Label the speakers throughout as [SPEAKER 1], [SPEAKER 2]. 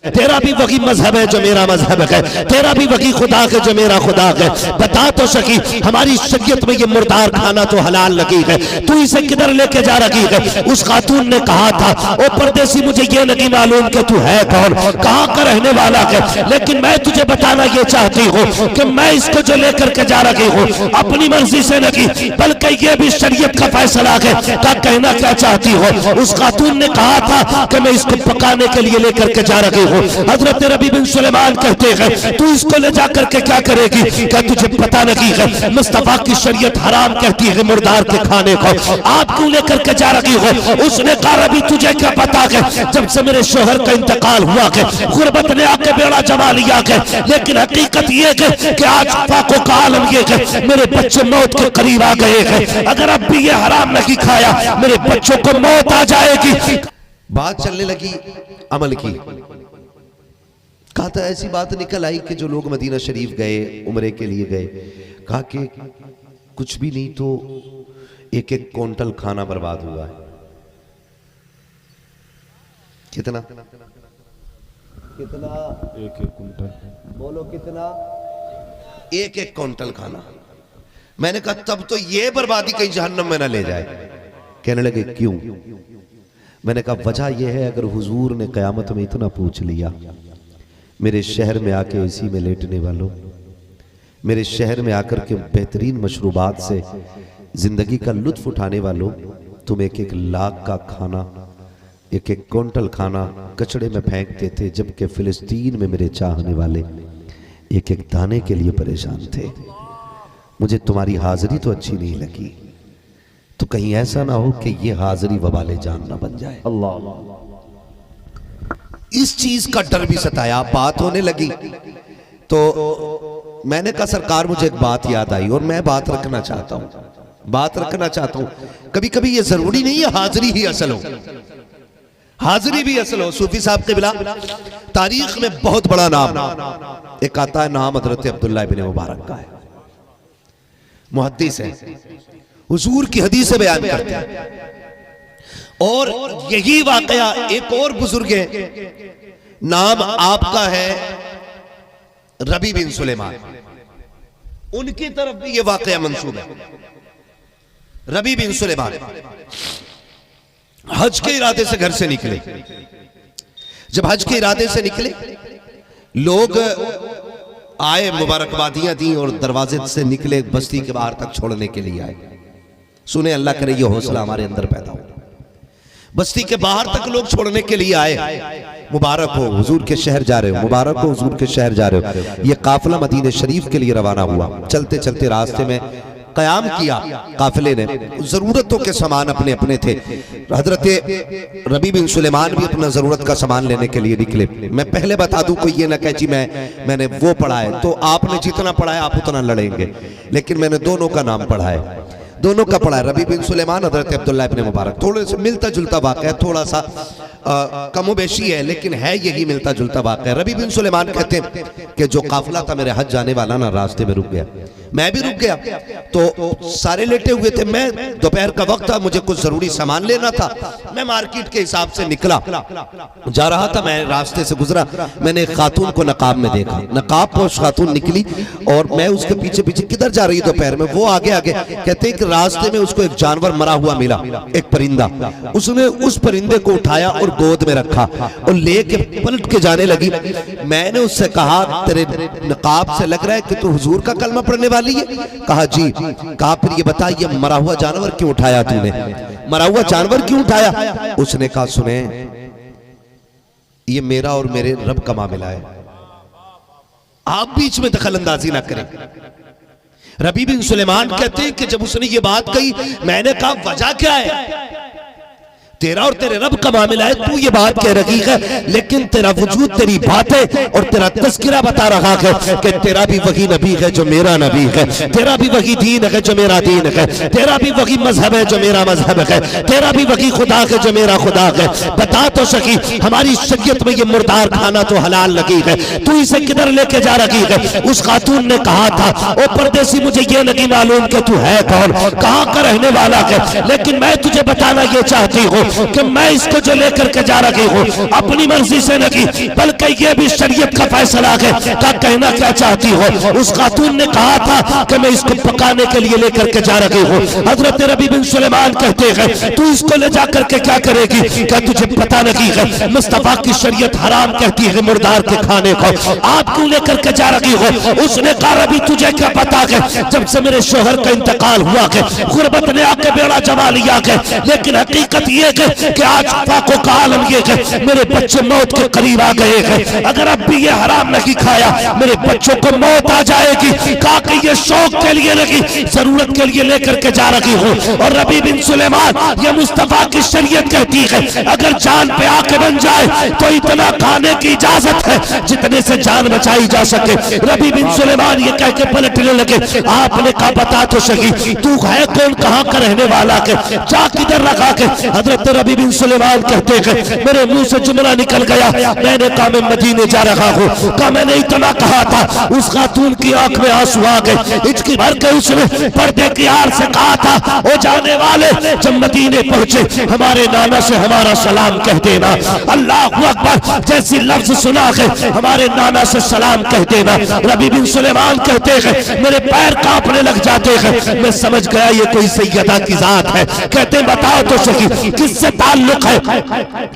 [SPEAKER 1] तेरा भी वही मजहब है जो मेरा मजहब है, तेरा भी वही खुदा है जो मेरा खुदा है। बता तो सकी हमारी शरीयत में ये मुर्दार खाना तो हलाल लगी है, तू इसे किधर लेके जा रही है। उस खातून ने कहा था, ओ परदेसी मुझे ये नहीं मालूम कि तू है कौन, कहाँ का रहने वाला है, लेकिन मैं तुझे बताना ये चाहती हूँ कि मैं इसको जो लेकर के जा रही हूँ अपनी मर्जी से नहीं, बल्कि ये भी शरीयत का फैसला है। क्या कहना क्या चाहती हो? उस खातून ने कहा था कि मैं इसको पकाने के लिए लेकर के जा रही हूँ। हजरत रबी बिन सुलेमान कहते हैं, तू इसको ले जाकर के क्या करेगी? क्या तुझे पता नहीं है मुस्तफा की शरीयत हराम कहती है मुर्दार के खाने को, आप क्यों लेकर के जा रही हो? उसने कहा, रबी तुझे क्या पता है, जब से मेरे शोहर का इंतकाल हुआ है गुर्बत ने आके बेड़ा जमा लिया है, लेकिन हकीकत ये है कि आज फाको का आलम ये है मेरे बच्चे मौत के करीब आ गए हैं। अगर अब भी ये हराम नहीं खाया मेरे बच्चों को मौत आ जाएगी।
[SPEAKER 2] बात चलने लगी अमल की। कहा था ऐसी बात निकल आई कि जो लोग मदीना शरीफ गए, उम्रे के लिए गए, कहा कि कुछ भी नहीं तो एक एक क्विंटल खाना बर्बाद हुआ है। कितना कितना?
[SPEAKER 3] एक एक क्विंटल।
[SPEAKER 2] बोलो कितना? एक एक क्विंटल खाना। मैंने कहा तब तो ये बर्बादी कहीं जहन्नम में ना ले जाए। कहने लगे क्यों? मैंने कहा वजह यह है, अगर हुजूर ने कयामत में इतना पूछ लिया, मेरे शहर में आके इसी में लेटने वालों, मेरे शहर में आकर के बेहतरीन मशरूबात से जिंदगी का लुत्फ उठाने वालों, तुम एक एक लाख का खाना, एक एक क्विंटल खाना कचड़े में फेंकते थे, जबकि फिलिस्तीन में मेरे चाहने वाले एक एक दाने के लिए परेशान थे। मुझे तुम्हारी हाजिरी तो अच्छी नहीं लगी, तो कहीं ऐसा ना हो कि ये हाजिरी वबाले जान ना बन जाए।
[SPEAKER 3] अल्लाह।
[SPEAKER 2] इस चीज का डर भी सताया। बात होने लगी तो मैंने कहा सरकार मुझे एक बात याद आई और मैं बात रखना चाहता हूं। कभी कभी ये जरूरी नहीं है हाजिरी ही असल हो, हाजिरी भी असल हो। सूफी साहब के बिला तारीख में बहुत बड़ा नाम एक आता है, नाम हजरत अब्दुल्लाह इब्न मुबारक का है। मुहद्दिस है, हुजूर की हदीसें बयान करते हैं। और यही वाकया एक और बुजुर्ग है, नाम आपका है रबी बिन सुलेमान, उनकी तरफ भी यह वाकया मंसूब है। रबी बिन सुलेमान हज के इरादे से घर से निकले। जब हज के इरादे से निकले, लोग आए, मुबारकबादियां दी और दरवाजे से निकले, बस्ती के बाहर तक छोड़ने के लिए आए। सुने, अल्लाह करे ये हौसला हमारे अंदर पैदा हो। बस्ती के बाहर तक लोग छोड़ने के लिए आए। मुबारक हो हुजूर के शहर जा रहे हो, मुबारक हो हुजूर के शहर जा रहे हो। ये काफिला मदीने शरीफ के लिए रवाना हुआ। चलते चलते रास्ते में कयाम किया काफिले ने, जरूरतों के सामान अपने अपने थे। हजरत रबी बिन सुलेमान भी अपना जरूरत का सामान लेने के लिए निकले। मैं पहले बता दूं, कोई ये ना कहे जी मैंने वो पढ़ा है, तो आपने जितना पढ़ा है आप उतना लड़ेंगे, लेकिन मैंने दोनों का नाम पढ़ा है, दोनों का पढ़ा है। रबी बिन सुलेमान, हजरत अब्दुल्लाह इब्न मुबारक। थोड़े से मिलता जुलता वाक़या, थोड़ा सा कमोबेशी है, लेकिन है यही मिलता जुलता वाक़या। रबी बिन सुलेमान कहते हैं कि जो काफिला था मेरे हज जाने वाला ना, रास्ते में रुक गया, मैं भी रुक गया। तो सारे लेटे हुए थे, मैं दोपहर का वक्त था, मुझे कुछ जरूरी सामान लेना था। मैं मार्केट के हिसाब से निकला, जा रहा था, मैं रास्ते से गुजरा, मैंने एक खातून को नकाब में देखा। नकाब पर उस खातून निकली और मैं उसके पीछे पीछे, किधर जा रही है दोपहर में, वो आगे आगे। कहते हैं कि रास्ते में उसको एक जानवर मरा हुआ मिला, एक परिंदा। उसने उस परिंदे को उठाया और गोद में रखा और लेके पलट के जाने लगी। मैंने उससे कहा, तेरे नकाब से लग रहा है कि तू हुजूर का कलमा पढ़ने वाली है? कहा जी। कहा फिर ये बता, ये मरा हुआ जानवर क्यों उठाया तूने? मरा हुआ जानवर क्यों उठाया? उसने कहा सुने, ये मेरा और मेरे रब का मामला है, आप बीच में दखल अंदाजी ना करें। रबी बिन सुलेमान कहते हैं कि जब उसने ये बात कही, मैंने कहा वजह क्या है? तेरा और तेरे रब का मामला है, तू ये बात कह रही है, लेकिन तेरा वजूद, तेरी बातें और तेरा तस्किरा बता रहा है कि तेरा भी वही नबी है जो मेरा नबी है, तेरा भी वही दीन है जो मेरा दीन है, तेरा भी वही मजहब है जो मेरा मजहब है, तेरा भी वही खुदा है जो मेरा खुदा है। बता तो सकी हमारी शरीयत में ये मुर्दार खाना तो हलाल लगी है, तू इसे किधर लेके जा रही है? उस खातून ने कहा था, ओ परदेसी मुझे ये नहीं मालूम कि तू है कौन, कहाँ का रहने वाला है, लेकिन मैं तुझे बताना ये चाहती हूँ
[SPEAKER 1] कि मैं इसको जो लेकर के जा रही हूँ अपनी मर्जी से नहीं, बल्कि ये भी शरीयत का फैसला है। का कहना क्या चाहती हो? उस खातून ने कहा था कि मैं इसको पकाने के लिए लेकर के जा रही हूँ। हजरत रबी बिन सुलेमान कहते हैं तू इसको ले जाकर के क्या करेगी? क्या तुझे पता नहीं है मुस्तफा की शरीयत हराम कहती है मुर्दार के खाने को, आप क्यों लेकर के जा रही हो? उसने कहा रबी तुझे क्या पता है, जब से मेरे शोहर का इंतकाल हुआ है गुर्बत ने आके बेड़ा जमा लिया है, लेकिन हकीकत ये है कि आज फाको का आलम ये है मेरे बच्चे मौत के करीब आ गए हैं। अगर अब भी ये हराम नहीं खाया मेरे बच्चों को मौत आ जाएगी। कहा कि ये शौक के लिए नहीं, जरूरत के लिए लेकर के जा रही हूँ। और रबी बिन सुलेमान ये मुस्तफा की शरीयत कहती है अगर जान पे आके बन जाए तो इतना खाने की इजाजत है जितने से जान बचाई जा सके। रबी बिन सुलेमान ये कह के पलटने लगे, आपने कहा बता तो सही तू है कौन, कहाँ का रहने वाला के, जा किधर रखा के? हजरत रबी बिन सुलेमान कहते हैं मेरे मुंह से जुमला निकल गया, मैंने कहा मैं मदीने जा रहा हूँ। कहा मैंने इतना कहा था, उस खातून की आंख में आंसू आ गए, हिचकी भर के उसने पर्दे की आड़ से कहा था ओ जाने वाले जब मदीने पहुंचे हमारे नाना से हमारा सलाम कह देना। अल्लाह अकबर जैसी लफ्ज सुना है हमारे नाना से सलाम कह देना। रबी बिन सुलेमान कहते हैं मेरे पैर कांपने लग जाते हैं, मैं समझ गया ये कोई सैयदा की जात है। कहते हैं बताओ तो सही किससे ताल्लुक है,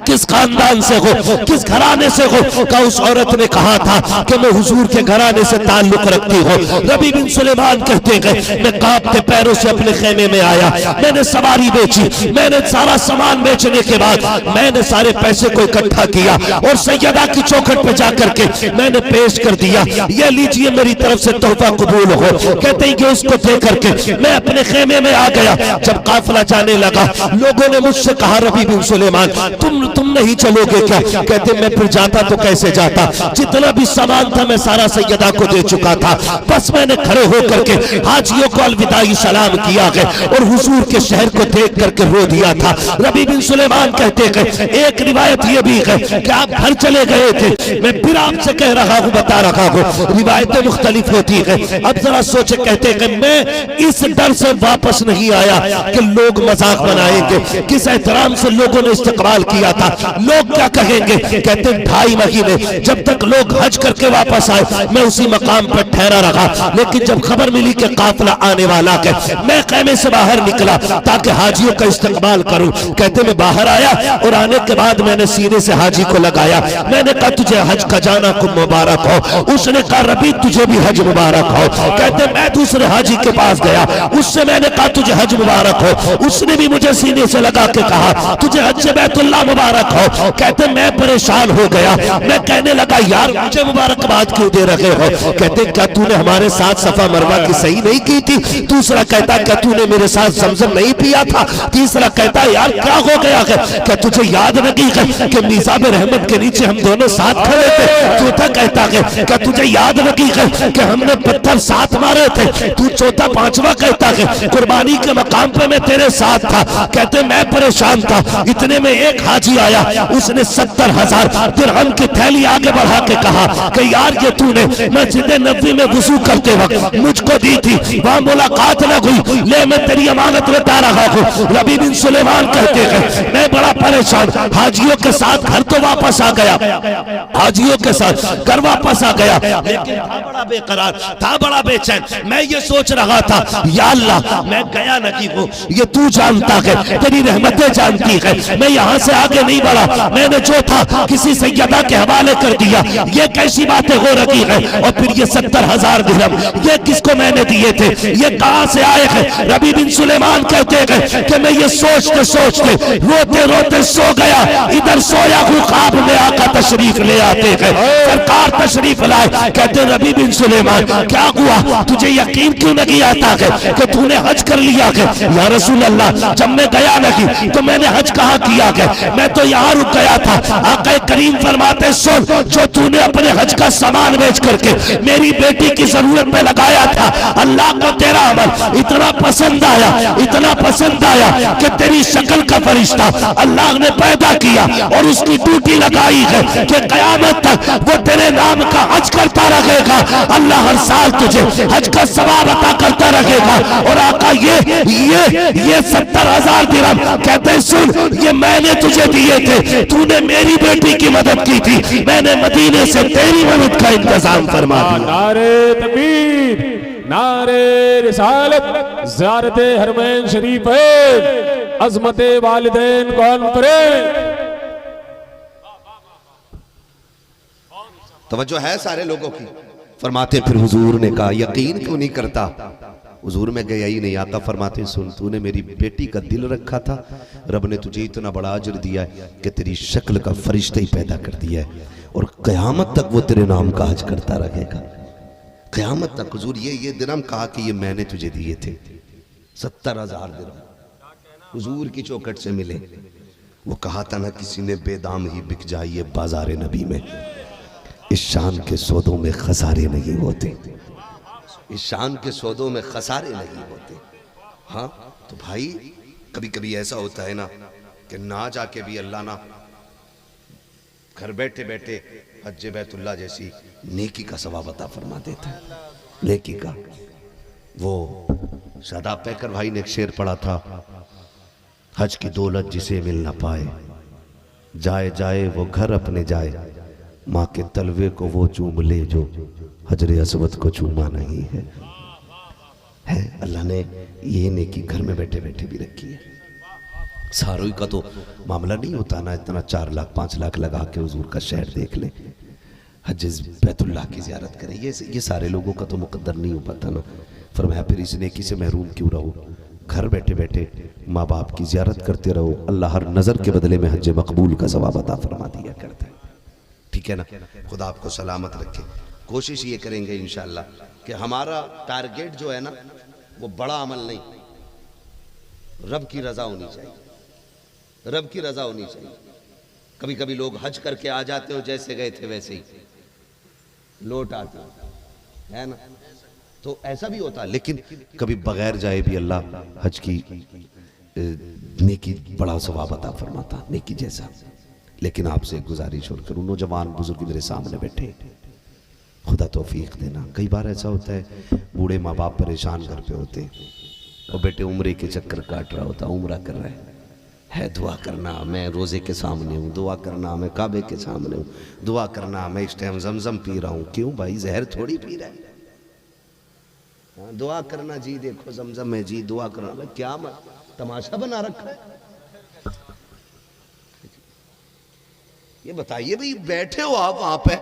[SPEAKER 1] किस खानदान से हो, किस घराने से हो? का उस औरत ने कहा था कि मैं हुजूर के घराने से ताल्लुक रखती हूँ। रबी बिन सुलेमान कहते हैं मैं कांपते पैरों से अपने खेमे में आया, मैंने सवारी बेची, मैंने सारा सामान बेचने के बाद मैंने सारे पैसे को इकट्ठा किया और सैयदा की चौखट पे जाकर के मैंने पेश कर दिया, ये लीजिए मेरी तरफ से तोहफा कबूल हो। कहते हैं कि उसको दे करके मैं अपने खेमे में आ गया। जब काफिला जाने लगा लोगों ने मुझसे कहा रबी बिन सुलेमान तुम नहीं चलोगे क्या? कहते मैं फिर जाता तो कैसे जाता, जितना भी सामान था मैं सारा सैयदा को दे चुका था। बस मैंने खड़े होकर के हाजियों को अलविदाई सलाम किया है और हुजूर के शहर को देख करके रो दिया था। रबी बिन सुलेमान कहते हैं एक रिवायत ये भी है कि आप घर चले गए थे, मैं फिर आपसे कह रहा हूँ बता रहा हूँ, रिवायतें मुख्तलिफ होती है। अब जरा सोचे, कहते हैं मैं इस डर से वापस नहीं आया कि लोग मजाक बनाएंगे, किस एहतराम से लोगों ने इस्तकबाल किया था, लोग क्या कहेंगे। कहते 2.5 महीने जब तक लोग हज करके वापस आए मैं उसी मकाम पर ठहरा रहा, लेकिन जब खबर मिली कि काफिला आने वाला है मैं खेमे से बाहर निकला ताकि हाजियों का इस्तकबाल करूं। कहते मैं बाहर आया और आने के बाद मैंने सीने से हाजी को लगाया, मैंने कहा तुझे हज का जाना को मुबारक हो। उसने कहा रबी तुझे भी हज मुबारक हो। कहते मैं दूसरे हाजी के पास गया, उससे मैंने कहा तुझे हज मुबारक हो, उसने भी मुझे सीने से लगा के कहा तुझे हज बैतुल्लाह मुबारक हो। कहते मैं परेशान हो गया, मैं कहने लगा यार मुझे मुबारकबाद क्यों दे रहे हो? कहते क्या तूने हमारे साथ सफा मरवा की सही नहीं की थी? दूसरा कहता क्या तूने मेरे साथ जमजम नहीं पिया था? तीसरा कहता यार क्या हो गया है? क्या तुझे याद नहीं है कि मिजाब रहमत के नीचे हम दोनों साथ खड़े थे? चौथा कहता है क्या तुझे याद नहीं है कि हमने पत्थर साथ मारे थे? तू चौथा पांचवा कहता है कुर्बानी के मकाम पे मैं तेरे साथ था। कहते मैं परेशान था, इतने में एक हाजी आया, उसने 70,000 दिरहम की थैली आगे बढ़ा के कहा कि यार ये तूने मस्जिद नबी में वुजू करते वक्त मुझको दी थी, वहां मुलाकात न हुई, ले मैं तेरी अमानत बता रहा हूँ। रबी बिन सुलेमान कहते हैं मैं बड़ा परेशान, हाजियों के साथ घर तो वापस आ गया, हाजियों के साथ घर वापस आ गया, लेकिन था बड़ा बेकरार, था बड़ा बेचैन। मैं ये सोच रहा था या अल्लाह मैं गया नहीं हूँ, ये तू जानता है, तेरी रहमतें जानती है, मैं यहाँ से आगे नहीं बढ़ा, मैंने जो था किसी सैयदा के हवाले कर दिया, ये कैसी बातें हो रही है? और फिर ये 70,000 दिरहम ये किसको मैंने दिए थे, ये कहां से आए हैं? रबी बिन सुलेमान कहते हैं कि मैं ये सोचते सोचते रोते रोते सो गया, इधर सोया हूँ ख्वाब में आका तशरीफ ले आते हैं, सरकार तशरीफ लाए। कहते रबी बिन सुलेमान क्या हुआ, तुझे यकीन क्यों नहीं आता है कि तूने हज कर लिया है? या रसूल अल्लाह जब मैं गया नहीं तो मैंने हज कहाँ किया है, मैं तो यहाँ रुक गया था। आका करीम फरमाते सुन, जो तूने अपने हज का सामान बेच करके मेरी बेटी की जरूरत में लगाया था, अल्लाह को तेरा अमल इतना पसंद आया, इतना पसंद आया कि तेरी शक्ल का फरिश्ता अल्लाह ने पैदा किया और उसकी ड्यूटी लगाई है कि कयामत तक वो तेरे नाम का हज करता रखेगा, अल्लाह हर साल तुझे हज का सवाब अता करता रहेगा। और आका ये 70,000 दिरहम कहते हैं, सुन ये मैंने तुझे दिए थे, तूने मेरी बेटी की मदद की थी, मैंने मदीने से तेरी मदद का इंतजाम फरमा दिया।
[SPEAKER 3] नारे तकबीर, नारे रिसालत, ज़ियारत हरमैन शरीफ है, अज़मत वालिदैन कॉन्फ्रेंस।
[SPEAKER 2] तवज्जो है सारे लोगों की। फरमाते फिर हुजूर ने कहा, यकीन क्यों नहीं करता? हुजूर में गया ही नहीं। आका फरमाते, सुन तूने मेरी बेटी का दिल रखा था, रब ने तुझे इतना बड़ा अजर दिया है कि तेरी शक्ल का फरिश्ता ही पैदा कर दिया है, और क़यामत तक वो तेरे नाम का हज करता रहेगा, क़यामत तक। हुजूर ये दिरहम कहा कि ये मैंने तुझे दिए थे, 70,000 दिरहम हुजूर की चौखट से मिले। वो कहा था ना, किसी ने बेदाम ही बिक जाइए बाजार नबी में, इस शान के सौदों में खसारे नहीं होते, इस शान के सौदों में खसारे नहीं होते। हाँ तो भाई कभी कभी ऐसा होता है ना कि ना जाके भी अल्लाह ना घर बैठे बैठे हज बैतुल्लाह जैसी नेकी का सवाब अता फरमा देता है। नेकी का वो शादाब पैकर भाई ने एक शेर पढ़ा था, हज की दौलत जिसे मिल ना पाए, जाए जाए वो घर अपने जाए, माँ के तलवे को वो चूम ले जो हजरे अस्वद को चूमा नहीं है। अल्लाह ने ये नेकी घर में बैठे बैठे भी रखी है। सारों का तो मामला नहीं होता ना, इतना 4 लाख 5 लाख लगा के हुजूर का शहर देख ले, हज बैतुल्लाह की ज़ियारत करें, ये सारे लोगों का तो मुकद्दर नहीं हो पाता ना। फरमाया फिर इस नेकी से महरूम क्यों रहो, घर बैठे बैठे माँ बाप की ज़ियारत करते रहो, अल्लाह हर नज़र के बदले में हज मकबूल का सवाब अता फरमा दिया करता है। ठीक है ना? खुदा आपको सलामत रखे। कोशिश ये करेंगे इंशाअल्लाह कि हमारा टारगेट जो है ना वो बड़ा अमल नहीं, रब की रजा होनी चाहिए, रब की रजा होनी चाहिए। कभी कभी लोग हज करके आ जाते हो, जैसे गए थे वैसे ही लौट आते है ना, तो ऐसा भी होता है। लेकिन कभी बगैर जाए भी अल्लाह हज की नेकी बड़ा सवाब अता फरमाता, नेकी जैसा। लेकिन आपसे गुजारिश और करूँ, नौजवान बुजुर्ग मेरे सामने बैठे, खुदा तौफीक देना। कई बार ऐसा होता है बूढ़े माँ बाप परेशान घर पे होते और बेटे उम्रे के चक्कर काट रहा होता, उम्रा कर रहा है, दुआ करना मैं रोज़े के सामने हूँ, दुआ करना मैं काबे के सामने हूँ, दुआ करना मैं इस टाइम जमजम पी रहा हूँ। क्यों भाई, जहर थोड़ी पी रहा है। हाँ, दुआ करना जी, देखो जमजम है जी, दुआ करना। क्या तमाशा बना रखा है? ये बताइए भाई, बैठे हो आप वहां पे,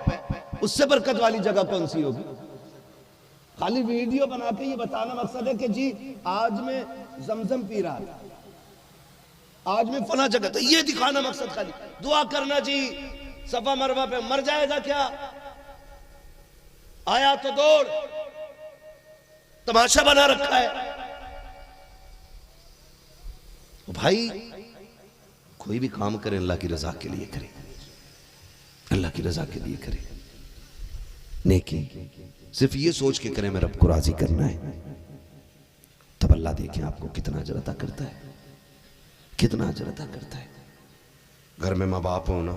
[SPEAKER 2] उससे बरकत वाली जगह कौन सी होगी? खाली वीडियो बना के ये बताना मकसद है कि जी आज मैं जमजम पी रहा था, आज मैं फला जगह, तो ये दिखाना मकसद। खाली दुआ करना जी, सफा मरवा पे मर जाएगा क्या, आया तो दौड़, तमाशा बना रखा है। भाई कोई भी काम करे अल्लाह की रजा के लिए करे, अल्लाह की रजा के लिए करे। नेकी सिर्फ ये सोच के करें मैं रब को राजी करना है, तब अल्लाह देखें आपको कितना अजर अता करता है, कितना अजर अता करता है। घर में माँ बाप हो ना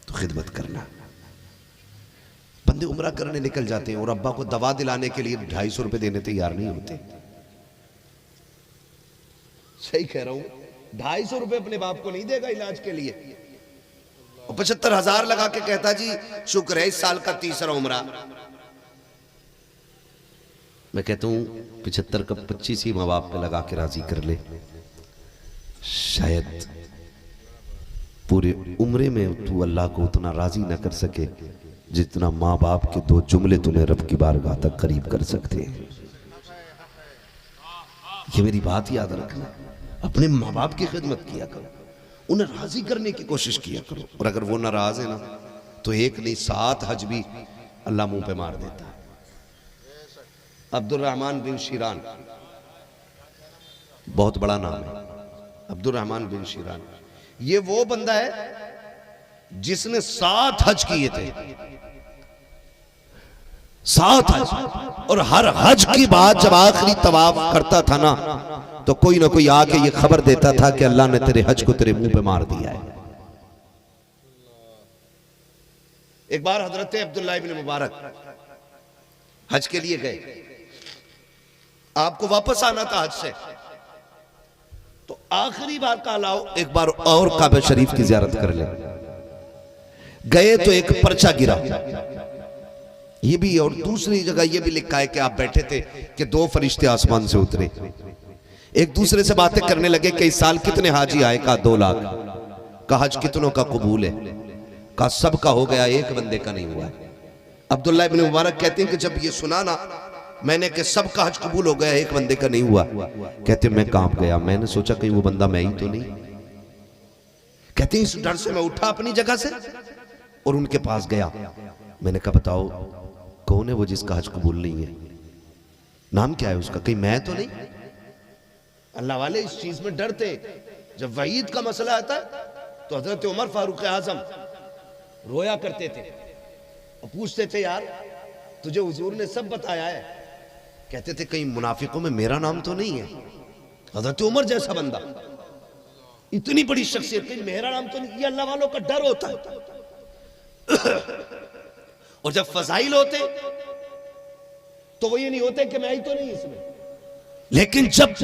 [SPEAKER 2] तो खिदमत करना। बंदे उम्रा करने निकल जाते हैं और अब्बा को दवा दिलाने के लिए 250 रुपए देने तैयार नहीं होते। सही कह रहा हूं, 250 रुपए अपने बाप को नहीं देगा इलाज के लिए, और 75,000 लगा के कहता जी शुक्र है इस साल का 3रा उम्रा। मैं कहता हूं 75 का 25 ही माँ बाप पे लगा के राजी कर ले, शायद पूरे उम्रे में तू अल्लाह को उतना राजी ना कर सके जितना माँ बाप के 2 जुमले तुम्हें रब की बारगाह तक करीब कर सकते हैं। ये मेरी बात याद रखना, अपने माँ बाप की खिदमत किया करो, उन्हें राजी करने की कोशिश किया करो, और अगर वो नाराज है ना तो 1 नहीं 7 हज भी अल्लाह मुंह पे मार देता है। अब्दुर्रहमान बिन शिरान बहुत बड़ा नाम है, अब्दुर्रहमान बिन शिरान, ये वो बंदा है जिसने 7 हज किए थे, 7 हज, और हर हज की बाद जब आखिरी तवाफ करता था ना तो कोई ना कोई आके ये खबर देता था कि अल्लाह ने तेरे हज को तेरे मुंह पे मार दिया है। एक बार हजरत अब्दुल्लाह इब्न मुबारक हज के लिए गए, आपको वापस आना था हज से, तो आखिरी बार का लाओ एक बार और काबा शरीफ की जियारत कर ले। गए तो एक पर्चा गिरा, ये भी और दूसरी जगह ये भी लिखा है कि आप बैठे थे कि 2 फरिश्ते आसमान से उतरे, एक दूसरे से बातें करने लगे कि इस साल कितने हाजी आए, का 2 लाख, का हज कितनों का कबूल है, का सबका हो गया, एक बंदे का नहीं हुआ है। अब्दुल्लाह इब्न मुबारक कहते हैं कि जब ये सुना ना मैंने कि सबका हज कबूल हो गया, एक बंदे का नहीं हुआ, कहते मैं कांप गया, मैंने सोचा कहीं वो बंदा मैं ही तो नहीं। कहते हैं इस डर से मैं उठा अपनी जगह से और उनके पास गया, मैंने कहा बताओ कौन है वो जिसका हज कबूल नहीं है, नाम क्या है उसका, कहीं मैं तो नहीं। अल्लाह वाले इस चीज में डरते, जब वहीद का मसला आता है तो हजरत उमर फारूक आजम रोया करते थे और पूछते थे यार तुझे हुजूर ने सब बताया है, कहते थे कहीं मुनाफिकों में मेरा नाम तो नहीं है। हजरत उमर जैसा बंदा, इतनी बड़ी शख्सियत, कहीं मेरा नाम तो नहीं, ये अल्लाह वालों का डर होता है। और जब फजाइल होते तो वो ये नहीं होते कि मैं ही तो नहीं इसमें, लेकिन जब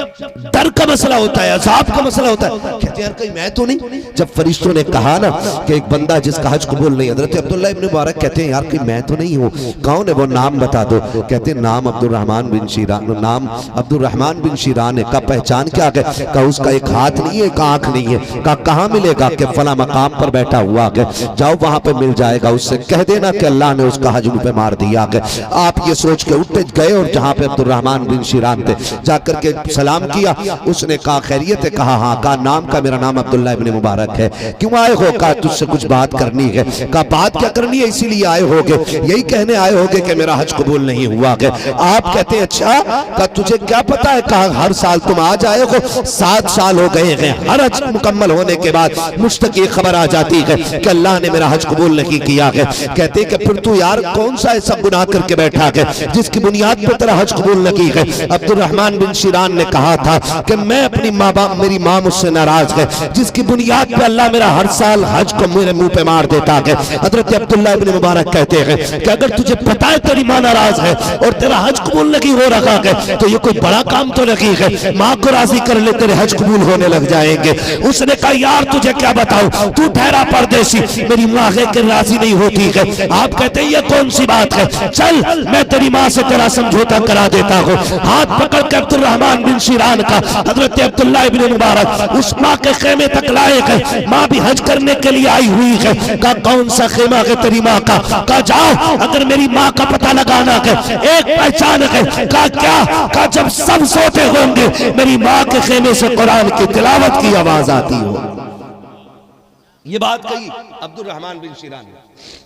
[SPEAKER 2] डर का मसला होता है, अज़ाब का मसला होता है, कहते यार कहीं मैं तो नहीं। जब फरिश्तों ने कहा ना कि एक बंदा जिसका हज कबूल नहीं, हज़रत अब्दुल्लाह इब्न मुबारक कहते हैं यार कहीं मैं तो नहीं हूँ, कौन है वो, नाम बता दो। कहते हैं नाम अब्दुर्रहमान बिन शीरान, नाम अब्दुर्रहमान बिन शीरान है। का पहचान क्या है, का उसका एक हाथ नहीं है, एक आंख नहीं है। का कहाँ मिलेगा, कि फला मकाम पर बैठा हुआ है, जाओ वहां पर मिल जाएगा, उससे कह देना कि अल्लाह ने उसका हज पे मार दिया है। आप ये सोच के उठे गए और जहाँ पे अब्दुर्रहमान बिन शीरान थे करके सलाम किया, उसने कहा खैरियत है, कहा हाँ, कहा नाम का मेरा नाम अब्दुल्लाह इब्न मुबारक है, क्यों आए हो, कहा तुझसे कुछ बात करनी है। कहा बात क्या करनी है, इसीलिए आए होगे, यही कहने आए होगे कि मेरा हज कबूल नहीं हुआ है। आप कहते हैं अच्छा, कहा तुझे क्या पता है, कहा हर साल तुम आ जाए हो, 7 साल हो गए हैं, हर हज मुकम्मल होने के बाद मुझ तक ये खबर आ जाती है कि अल्लाह ने मेरा हज कबूल नहीं किया है। कहते हैं कि फिर तू यार कौन सा ऐसा गुनाह करके बैठा है जिसकी बुनियाद पर तेरा हज कबूल नहीं है। अब्दुर्रहमान बिन शीरान ने कहा था कि मैं अपनी माँ बाप, मेरी माँ मुझसे नाराज है, जिसकी बुनियाद पे अल्लाह मेरा हर साल हज को मेरे मुंह पे मार देता है। हजरत अब्दुल्लाह इब्न मुबारक कहते हैं कि अगर तुझे पता है तेरी माँ नाराज है और तेरा हज कबूल नहीं हो रहा है तो ये कोई बड़ा काम तो नहीं है, माँ को राजी कर ले, तेरे हज कबूल होने लग जाएंगे। उसने कहा यार तुझे क्या बताऊं, तू ठहरा परदेसी, मेरी माँ है कि राजी नहीं होती है। आप कहते हैं ये कौन सी बात है, चल मैं तेरी माँ से तेरा समझौता करा देता हूँ। हाथ पकड़ के अब्दुर्रहमान बिन शीरान का हजरत अब्दुल्लाह इब्न मुबारक उस माँ के खेमे तक लाए गए, माँ भी हज करने के लिए आई हुई है। कहा कौन सा खेमा है तेरी माँ का, कहा जाओ अगर मेरी माँ का पता लगाना है, एक पहचान है। कहा क्या, कहा जब सब सोते होंगे मेरी माँ के खेमे से कुरान की तिलावत की आवाज आती हो। ये बात कही अब्दुर्रहमान बिन शीरान ने,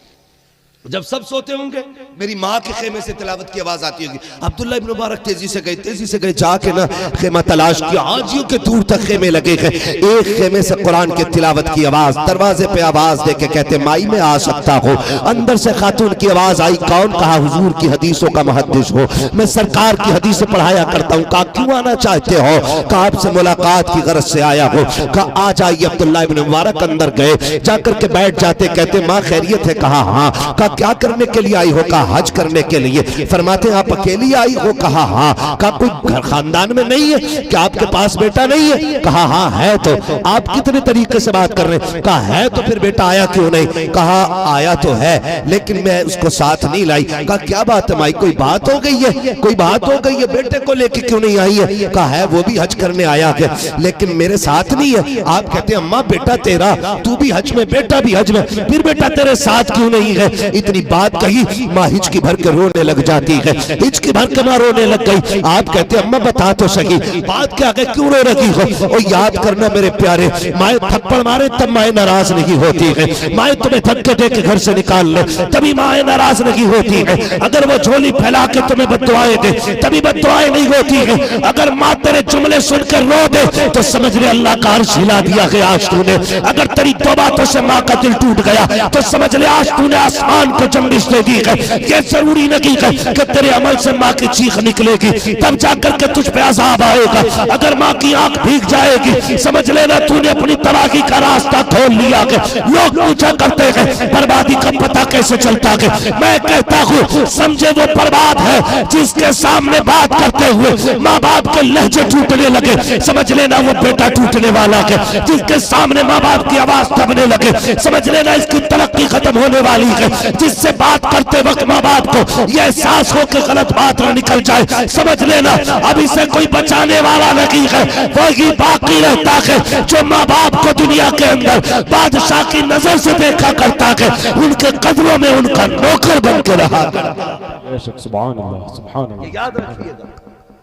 [SPEAKER 2] जब सब सोते होंगे मेरी माँ के खेमे से तिलावत की आवाज आती होगी। अब्दुल्लाह इब्न मुबारक तेजी से गए, जाके ना खेमा तलाश किया, हाजियों के दूर तक खेमे लगे हैं। एक खेमे से कुरान की तिलावत की आवाज, दरवाजे पे आवाज दे के कहते माई मैं आ सकता हूँ। अंदर से खातून की आवाज आई, कौन, कहा हुजूर की हदीसों का मुहद्दिस हो, मैं सरकार की हदीसें पढ़ाया करता हूँ। कहा क्यों आना चाहते हो, कहा आपसे मुलाकात की गरज से आया हो। कहा आ जाइए। अब्दुल्लाह इब्न मुबारक अंदर गए, जाकर के बैठ जाते, कहते माँ खैरियत है, कहा हाँ। क्या करने के लिए आई हो, कहा हज करने के लिए। फरमाते आप अकेली आई हो, कहा हाँ। कहा कोई घर खानदान में नहीं है, क्या आपके पास बेटा नहीं है, कहा हाँ है। तो आप कितने तरीके से बात कर रहे हैं, कहा है तो फिर बेटा आया क्यों नहीं, कहा आया तो है लेकिन मैं उसको साथ नहीं लाई। कहा क्या बात है माई, कोई बात हो गई है, कोई बात हो गई है, बेटे को लेके क्यों नहीं आई है। कहा है वो भी हज करने आया है लेकिन मेरे साथ नहीं है। आप कहते हैं अम्मा बेटा तेरा, तू भी हज में, बेटा भी हज में, फिर बेटा तेरे साथ क्यों नहीं है। इतनी बात कही, माँ हिचकी भर के रोने लग जाती है, हिचकी भर के माँ रोने लग गई। आप कहते अम्मा बता तो सही बात क्या है, क्यों रो रही हो। और याद करना मेरे प्यारे, माए थप्पड़ मारे तब माए नाराज नहीं होती है, माए तुम्हें धक्के दे के घर से निकाल ले तभी माए नाराज नहीं होती है। अगर वो झोली फैला के तुम्हें बददुआएं दे तभी बददुआएं नहीं होती है। अगर माँ तेरे जुमले सुनकर रो दे तो समझ ले अल्लाह का अर्श हिला दिया है आज तूने। अगर तेरी तौबा से माँ का दिल टूट गया तो समझ ले आज तूने आसमान
[SPEAKER 1] जुबान को जंबिश दे दी है, ये जरूरी नहीं है कि तेरे अमल से माँ की चीख निकलेगी तब जाकर के तुझ पे अजाब आएगा। अगर माँ की आंख भीग जाएगी समझ लेना तूने अपनी तबाही का रास्ता खोल लिया है। लोग पूछा करते हैं बर्बादी का पता कैसे चलता है, मैं कहता हूँ समझे वो बर्बाद है जिसके सामने बात करते हुए माँ बाप के लहजे टूटने लगे, समझ लेना वो बेटा टूटने वाला है। जिसके सामने माँ बाप की आवाज दबने लगे समझ लेना इसकी तरक्की खत्म होने वाली है। जिससे बात करते वक्त माँ बाप को यह एहसास हो कि गलत बात न निकल जाए समझ लेना अब इसे कोई बचाने वाला नहीं है। वही बाकी रहता है जो माँ बाप को दुनिया के अंदर बादशाह की नजर से देखा करता है, उनके कदमों में उनका नौकर बन के रहा।
[SPEAKER 3] बेशक सुभान अल्लाह सुभान अल्लाह।
[SPEAKER 2] याद रखिएगा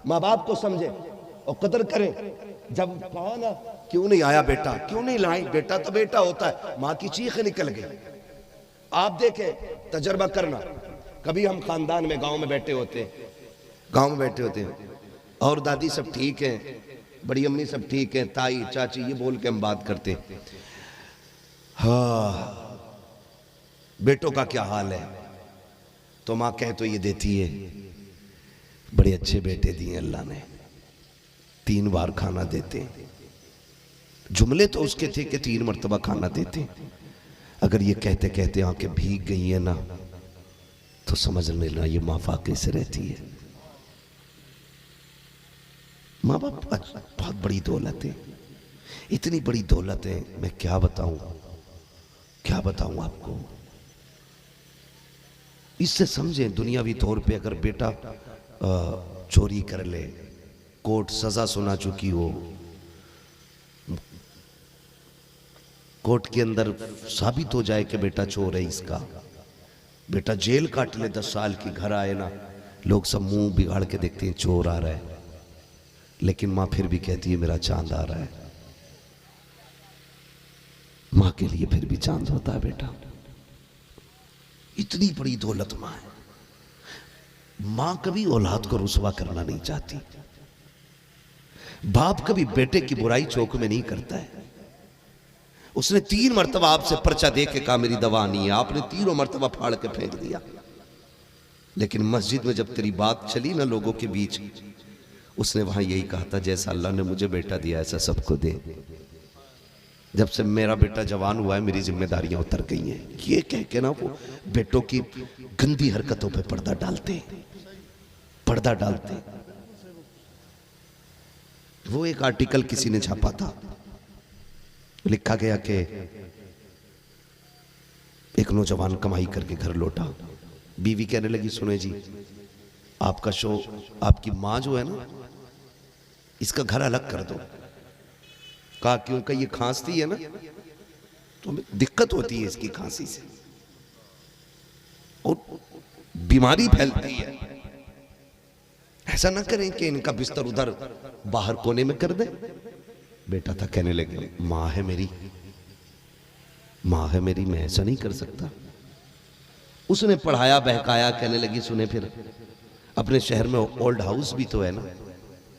[SPEAKER 2] माँ बाप को समझे और कदर करें। जब कहा ना क्यों नहीं आया बेटा, क्यों नहीं लाई, बेटा तो बेटा होता है, माँ की चीख निकल गई। आप देखें तजर्बा करना, कभी हम खानदान में गांव में बैठे होते हैं और दादी सब ठीक है, बड़ी अम्मी सब ठीक है, ताई चाची ये बोल के हम बात करते, हाँ बेटों का क्या हाल है, तो माँ कह तो ये देती है बड़े अच्छे बेटे दिए अल्लाह ने, 3 बार खाना देते। जुमले तो उसके थे कि 3 मर्तबा खाना देते। अगर ये कहते कहते आंखें भीग गई है ना तो समझ लेना ये माँ फाके से रहती है। माँ बाप बहुत बड़ी दौलत है, इतनी बड़ी दौलत है, मैं क्या बताऊं आपको। इससे समझें दुनियावी तौर पे अगर बेटा चोरी कर ले, कोर्ट सजा सुना चुकी हो, कोर्ट के अंदर साबित हो जाए कि बेटा चोर है इसका, बेटा जेल काट ले 10 साल की, घर आए ना लोग सब मुंह बिगाड़ के देखते हैं चोर आ रहा है, लेकिन माँ फिर भी कहती है मेरा चांद आ रहा है। माँ के लिए फिर भी चांद होता है बेटा। इतनी बड़ी दौलत माँ है। माँ कभी औलाद को रुसवा करना नहीं चाहती। बाप कभी बेटे की बुराई चौक में नहीं करता है। उसने 3 मर्तबा आपसे पर्चा दे के कहा मेरी दवा नहीं है, आपने 3 मर्तबा फाड़ के फेंक दिया। लेकिन मस्जिद में जब तेरी बात चली ना लोगों के बीच, उसने वहां यही कहा था जैसा अल्लाह ने मुझे बेटा दिया ऐसा सबको दे। जब से मेरा बेटा जवान हुआ है मेरी जिम्मेदारियां उतर गई हैं। ये कह के ना वो बेटों की गंदी हरकतों पे पर्दा डालते। वो एक आर्टिकल किसी ने छापा था, लिखा गया कि एक नौजवान कमाई करके घर लौटा, बीवी कहने लगी सुने जी आपका शो, आपकी माँ जो है ना इसका घर अलग कर दो। कहा क्योंकि ये खांसती है ना तो हमें दिक्कत होती है इसकी खांसी से और बीमारी फैलती है, ऐसा ना करें कि इनका बिस्तर उधर बाहर कोने में कर दे। बेटा था कहने लगे माँ है मेरी, मैं ऐसा नहीं कर सकता। उसने पढ़ाया बहकाया, कहने लगी सुने फिर अपने शहर में ओल्ड हाउस भी तो है ना,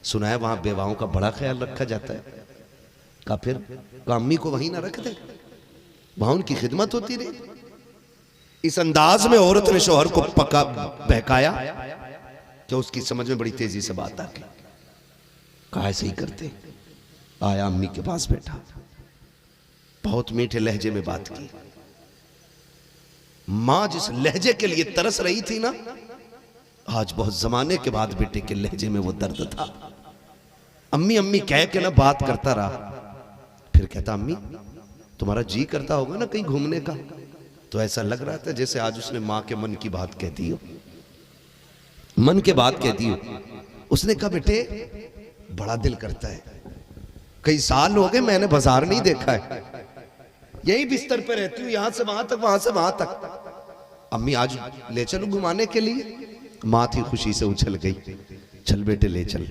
[SPEAKER 2] सुना है वहां बेवाओं का बड़ा ख्याल रखा जाता है। कहा फिर अम्मी को वहीं ना रख दे, वहां उनकी खिदमत होती रही। इस अंदाज में औरत ने शौहर को पका बहकाया कि उसकी समझ में बड़ी तेजी से बात आ गई। कहा ऐसे ही करते। आया अम्मी के पास बैठा, बहुत मीठे लहजे में बात की। मां जिस लहजे के लिए तरस रही थी ना, आज बहुत जमाने के बाद बेटे के लहजे में वो दर्द था। अम्मी अम्मी कह के ना बात करता रहा, फिर कहता अम्मी तुम्हारा जी करता होगा ना कहीं घूमने का। तो ऐसा लग रहा था जैसे आज उसने मां के मन की बात कह दी हो, मन के बात कह दी हो। उसने कहा बेटे बड़ा दिल करता है, कई साल हो गए मैंने बाजार नहीं देखा है, यही बिस्तर पे रहती हूँ, यहां से वहां तक वहां से वहां तक। अम्मी आज ले चलो घुमाने के लिए। मां थी खुशी से उछल गई, चल बेटे ले चल।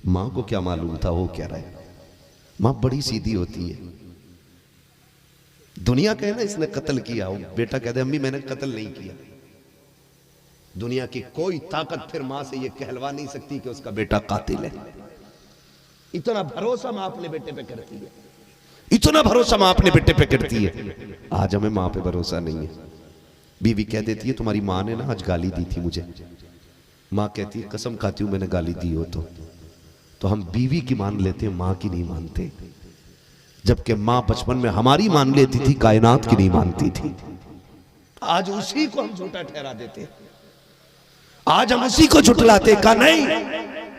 [SPEAKER 2] मां को क्या मालूम था वो क्या रहा है। मां बड़ी सीधी होती है। दुनिया कहे ना इसने कत्ल किया, हो बेटा कहते अम्मी मैंने कत्ल नहीं किया। दुनिया की कोई ताकत फिर मां से ये कहलवा नहीं सकती कि उसका बेटा कातिल है। इतना भरोसा मां अपने बेटे पे करती है, इतना भरोसा मां अपने बेटे पे करती है। आज हमें मां पे भरोसा नहीं है। बीवी कह देती है तुम्हारी माँ ने ना आज गाली दी थी मुझे। माँ कहती है कसम खाती हूं मैंने गाली दी हो तो हम बीवी की मान लेते हैं, माँ की नहीं मानते। जबकि माँ बचपन में हमारी मान लेती थी, कायनात की नहीं मानती थी। आज उसी को हम झूठा ठहरा देते, आज हम उसी को झुठलाते। कहा नहीं,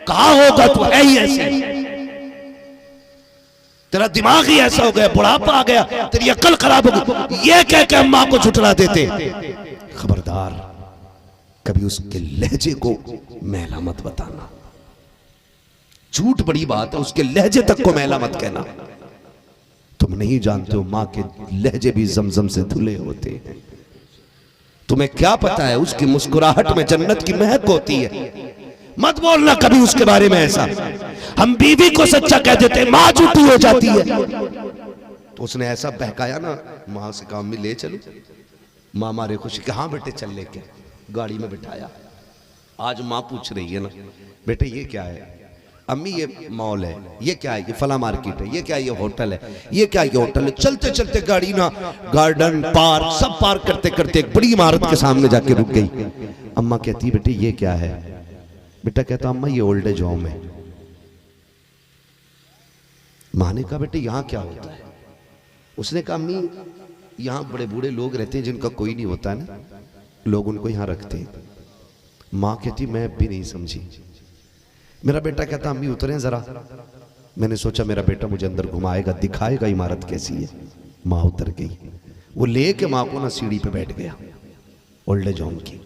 [SPEAKER 2] कहा होगा तो है ही ऐसे, तेरा दिमाग ही ऐसा हो गया, बुढ़ापा आ गया, तेरी अक्ल खराब हो गई, ये कह के हम मां को झुठला देते। खबरदार, कभी उसके लहजे को मैला मत बताना। झूठ बड़ी बात है, उसके लहजे तक को मैला मत कहना। तुम नहीं जानते हो मां के लहजे भी जमजम से धुले होते हैं। तुम्हें क्या पता है उसकी मुस्कुराहट में जन्नत की महक होती है। मत बोलना कभी उसके बारे में ऐसा। हम बीवी को सच्चा कह देते, मां झूठी हो जाती है। तो उसने ऐसा बहकाया ना, मां से काम में ले चलो। मां मारे खुशी के हाँ बेटे चल लेके, गाड़ी में बिठाया। आज मां पूछ रही है ना, बेटे ये क्या है? अम्मी ये मॉल है, ये क्या है? ये फला मार्केट है, ये क्या है? ये होटल है, ये क्या है? ये होटल है। चलते चलते गाड़ी ना गार्डन पार्क सब पार्क करते करते एक बड़ी इमारत के सामने जाके रुक गई। अम्मा कहती है बेटे ये क्या है? बेटा कहता अम्मा ये ओल्ड एज होम है। माँ ने कहा बेटे यहाँ क्या होता है? उसने कहा अम्मी यहाँ बड़े बूढ़े लोग रहते हैं जिनका कोई नहीं होता ना, लोग उनको यहाँ रखते हैं। माँ कहती मैं भी नहीं समझी। मेरा बेटा कहता अम्मी उतरे जरा। मैंने सोचा मेरा बेटा मुझे अंदर घुमाएगा, दिखाएगा इमारत कैसी है। माँ उतर गई, वो लेके माँ को ना सीढ़ी पे बैठ गया ओल्ड एज होम की।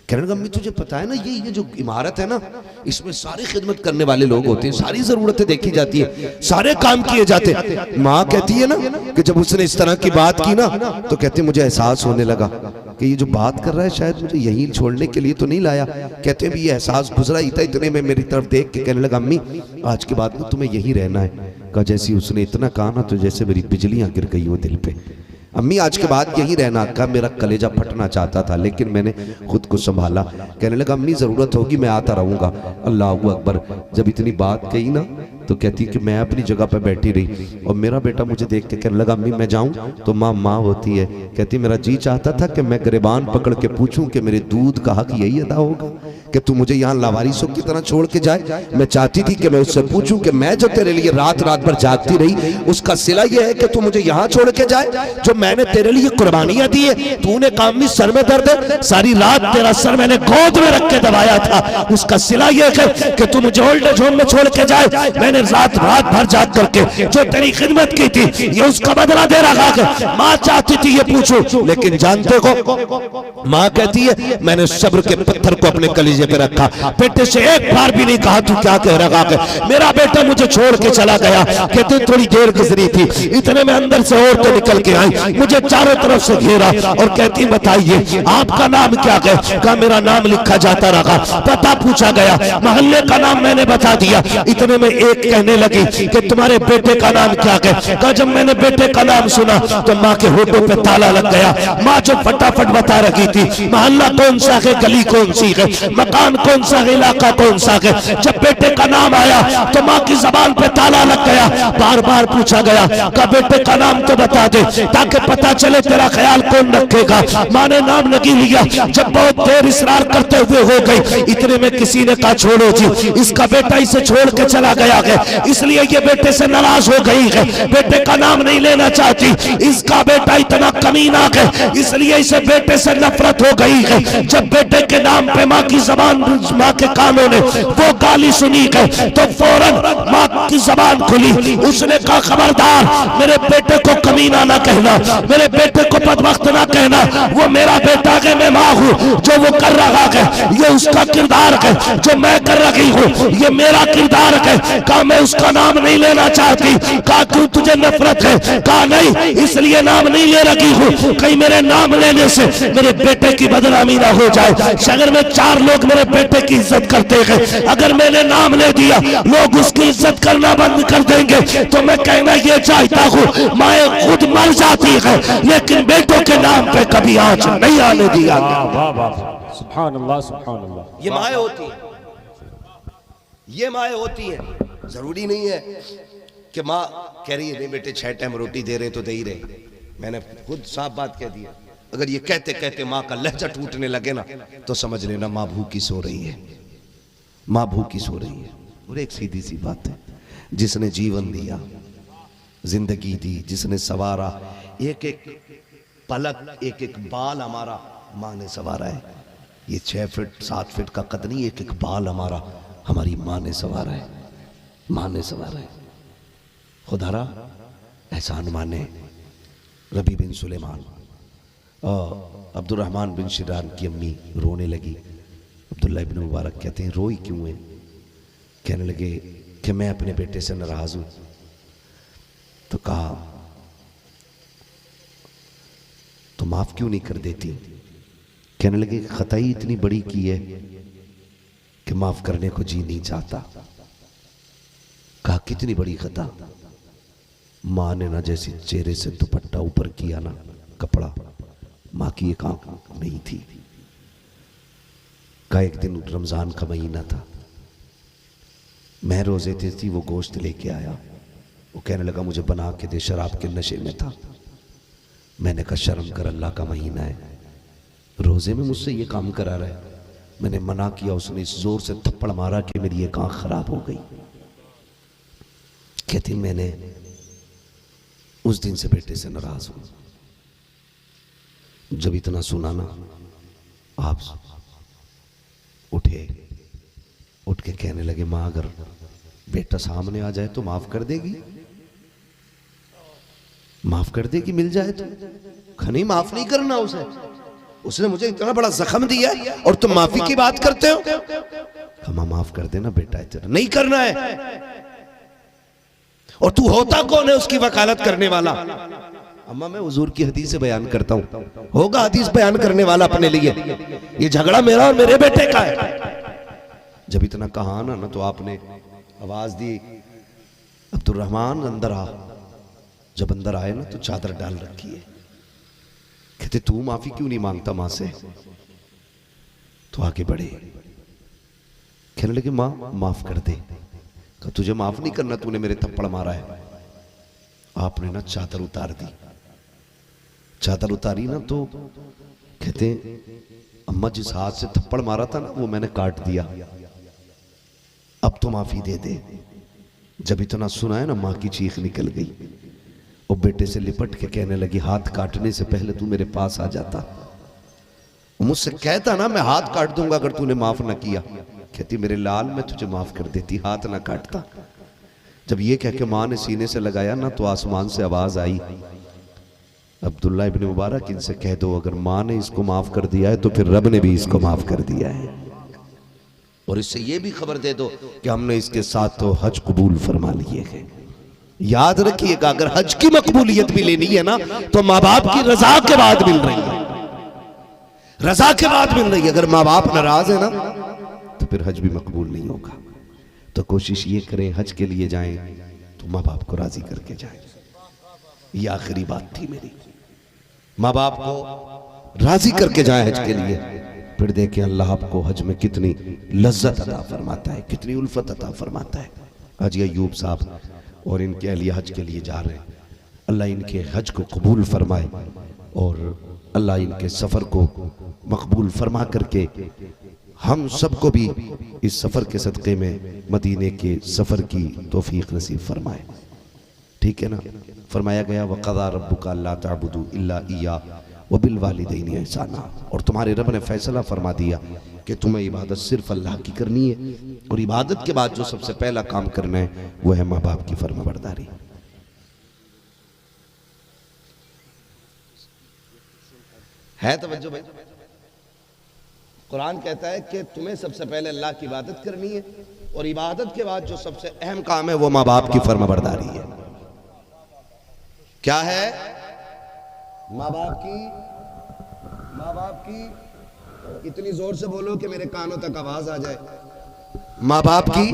[SPEAKER 2] कहने लगा अम्मी तुझे पता है ना ये जो इमारत है ना, इसमें सारी खिदमत करने वाले लोग होते हैं, सारी जरूरतें देखी जाती है, सारे काम किए जाते हैं। माँ कहती है ना कि जब उसने इस तरह की बात की ना तो कहते मुझे एहसास होने लगा कि ये जो बात कर रहा है शायद मुझे यहीं छोड़ने के लिए तो नहीं लाया। कहते भी ये एहसास गुजरा ही था, इतने में मेरी तरफ देख के कहने लगा अम्मी आज के बाद ना तुम्हें यहीं रहना है। कहा जैसी उसने इतना कहा ना तो जैसे मेरी बिजलियां गिर गई वो दिल पे। अम्मी आज के बाद यही रहना। का मेरा कलेजा फटना चाहता था लेकिन मैंने खुद को संभाला। कहने लगा अम्मी जरूरत होगी मैं आता रहूंगा। अल्लाह अकबर। जब इतनी बात कही ना तो कहती कि मैं अपनी जगह पर बैठी रही और मेरा बेटा मुझे देख के कहने लगा अम्मी मैं जाऊं? तो माँ माँ होती है, कहती मेरा जी चाहता था कि मैं गिरबान पकड़ के पूछूं कि मेरे दूध का हक यही अदा होगा कि तू मुझे यहाँ लावारिसों की तरह छोड़ के जाए। मैं चाहती थी कि मैं उससे पूछूं कि मैं जो तेरे लिए रात रात भर जागती रही उसका सिला यह है कि तू मुझे यहाँ छोड़ के जाए। जो मैंने तेरे लिए कुर्बानियां दी है, तूने काम में सर में दर्द है, सारी रात तेरा सर मैंने गोद में रख के दबाया था, उसका सिला यह है कि तू मुझे ओल्ड एज होम में छोड़ के जाए। मैंने रात भर जाग करके जो तेरी खिदमत की थी ये उसका बदला दे रहा है। माँ चाहती थी ये पूछो लेकिन जानते हो माँ कहती है मैंने सब्र के पत्थर को अपने कलीजे पे रखा, बेटे से एक बार भी नहीं कहा तू क्या कह रहा है। मेरा बेटा मुझे छोड़ के चला गया, कहते थोड़ी देर गुजरी थी इतने में अंदर से औरतें निकल के आई, मुझे चारों तरफ से घेरा और कहती बताइए आपका नाम क्या है? कहा मेरा नाम लिखा जाता रहा, पता पूछा गया, मोहल्ले का नाम मैंने बता दिया। इतने में एक कहने लगी कि तुम्हारे बेटे का नाम क्या है? कहा जब मैंने बेटे का नाम सुना तो माँ के होठों पे ताला लग गया। माँ जो फटाफट बता रही थी मोहल्ला कौन सा है, गली कौन सी है, मकान कौन सा है, इलाका कौन सा है। जब बेटे का नाम आया तो माँ की जबान पे ताला लग गया। बार बार पूछा गया का बेटे का नाम तो बता दे ताकि पता चले तेरा ख्याल कौन रखेगा। माँ ने नाम नहीं लिया। जब बहुत देर इसरार करते हुए हो गई इतने में किसी ने कहा छोड़ो जी इसका बेटा इसे छोड़ के चला गया है इसलिए ये बेटे से नाराज हो गई है, बेटे का नाम नहीं लेना चाहती। इसका बेटा इतना कमीना है इसलिए इसे बेटे से नफरत हो गई है। जब बेटे के नाम पे माँ की जबान माँ के कानों ने वो गाली सुनी है तो फौरन माँ की जबान खुली। उसने कहा खबरदार मेरे बेटे को कमीना ना कहना, मेरे बेटे को बदबख्त ना कहना, वो मेरा बेटा है मैं माँ हूँ। जो वो कर रहा है ये उसका किरदार है, जो मैं कर रही हूँ ये मेरा किरदार है। कहा मैं उसका नाम नहीं लेना चाहती। कहा क्यों तुझे नफरत है? कहा नहीं इसलिए नाम नहीं ले रही हूँ कहीं मेरे नाम लेने से मेरे बेटे की बदनामी ना हो जाए। शहर में 4 लोग मेरे बेटे की इज्जत करते हैं, अगर मैंने नाम ले दिया लोग उसकी इज्जत करना बंद कर देंगे। तो मैं कहना ये चाहता हूँ माए खुद मर जाती है लेकिन बेटों के नाम पे कभी आंच नहीं आने दिया।
[SPEAKER 3] सुभान अल्लाह सुभान अल्लाह।
[SPEAKER 2] ये माए होती है, ये माए होती है। जरूरी नहीं है कि माँ कह रही है नहीं बेटे 6 टाइम रोटी दे रहे तो दे ही रहे। मैंने खुद साफ बात कह दी है, अगर ये कहते कहते माँ का लहजा टूटने लगे ना तो समझ लेना माँ भूखी सो रही है, माँ भूखी सो रही है। और एक सीधी सी बात है, जिसने जीवन दिया, जिंदगी दी, जिसने सवारा, एक एक पलक, एक एक बाल हमारा माँ ने सवारा है। ये 6 फीट 7 फीट का कद नहीं, एक एक बाल हमारा हमारी माँ ने सवारा है, माँ ने सवारा है। खुदारा एहसान माने रबी बिन सुलेमान और अब्दुर्रहमान बिन शिरान की अम्मी रोने लगी। अब्दुल्ला इब्न मुबारक कहते हैं रोई क्यों है? कहने लगे कि मैं अपने बेटे से नाराज हूं। तो कहा तो माफ क्यों नहीं कर देती? कहने लगे खताई इतनी बड़ी की है कि माफ करने को जी नहीं चाहता। कहा कितनी बड़ी खता? मां ने ना जैसे चेहरे से दुपट्टा ऊपर किया ना कपड़ा, मां की एक आंख नहीं थी। का एक दिन रमजान का महीना था, मैं रोजे थे थी, वो गोश्त लेके आया। वो कहने लगा मुझे बना के दे, शराब के नशे में था। मैंने कहा शर्म कर, अल्लाह का महीना है, रोजे में मुझसे ये काम करा रहा है। मैंने मना किया, उसने इस जोर से थप्पड़ मारा कि मेरी एक आंख खराब हो गई। कहती मैंने उस दिन से बेटे से नाराज हूं। जब इतना सुना ना, आप उठे, उठ के कहने लगे मां अगर बेटा सामने आ जाए तो माफ कर देगी? माफ कर देगी, मिल जाए तो? खनी माफ नहीं करना उसे, उसने मुझे इतना बड़ा जख्म दिया है और तुम माफी की बात करते हो? खमा माफ कर देना बेटा, इतना नहीं करना है। और तू होता कौन है उसकी वकालत करने वाला? अम्मा मैं हुजूर की हदीस से बयान करता हूं, होगा हदीस बयान करने वाला अपने लिए। ये झगड़ा मेरा और मेरे बेटे का है। जब इतना कहा ना तो आपने आवाज दी अब्दुर्रहमान अंदर आ। जब अंदर आए ना तो चादर डाल रखी है। कहते तू माफी क्यों नहीं मांगता मां से? तो आगे बढ़े, कहने लगे मां माफ कर दे। कहा तुझे माफ नहीं करना, तूने मेरे थप्पड़ मारा है। आपने ना चादर उतार दी। चादर उतारी ना तो कहते अम्मा जिस हाथ से थप्पड़ मारा था ना वो मैंने काट दिया, अब तो माफी दे दे। जब इतना सुना है ना मां की चीख निकल गई और बेटे से लिपट के कहने लगी हाथ काटने से पहले तू मेरे पास आ जाता, मुझसे कहता ना मैं हाथ काट दूंगा अगर तूने माफ ना किया। कहती मेरे लाल मैं तुझे माफ कर देती, हाथ ना काटता। जब ये कह के मां ने सीने से लगाया ना तो आसमान से आवाज आई अब्दुल्ला इब्न मुबारक इनसे कह दो अगर मां ने इसको माफ कर दिया है तो फिर रब ने भी इसको माफ कर दिया है। और इससे ये भी खबर दे दो कि हमने इसके साथ तो हज कबूल फरमा लिए हैं। याद रखिएगा अगर हज की मकबूलियत भी लेनी है ना तो माँ बाप की रजा के बाद मिल रही है, रजा के बाद मिल रही है। अगर माँ बाप नाराज है ना तो फिर हज भी मकबूल नहीं होगा। तो कोशिश ये करें हज के लिए जाएं तो माँ बाप को राजी करके जाएं। ये आखिरी बात थी मेरी, माँ बाप को राजी करके जाएं हज के लिए, फिर देखें अल्लाह आपको हज में कितनी लज्जत अता फरमाता है, कितनी उल्फत अता फरमाता है। हाजी अय्यूब साहब और इनके अहलिया हज के लिए जा रहे हैं, अल्लाह इनके हज को कबूल फरमाए और अल्लाह इनके सफ़र को मकबूल फरमा करके हम सबको भी इस सफ़र के सदक़े में मदीने के सफ़र की तौफीक नसीब फरमाए। ठीक है ना? फरमाया गया वक़ज़ा रब्बुका अल्ला ताबुदू इल्ला इय्या व बिल वालिदैनि ihसाना, और तुम्हारे रब ने फैसला फरमा दिया कि तुम्हें इबादत सिर्फ अल्लाह की करनी है और इबादत के बाद जो सबसे पहला काम करना है वो है माँ बाप की फर्माबरदारी। है तवज्जो भाई? कुरान कहता है कि तुम्हें सबसे पहले अल्लाह की इबादत करनी है और इबादत के बाद जो सबसे अहम काम है वो माँ बाप की फर्माबरदारी है। क्या है? माँ बाप की, इतनी जोर से बोलो कि मेरे कानों तक आवाज आ जाए, माँ बाप की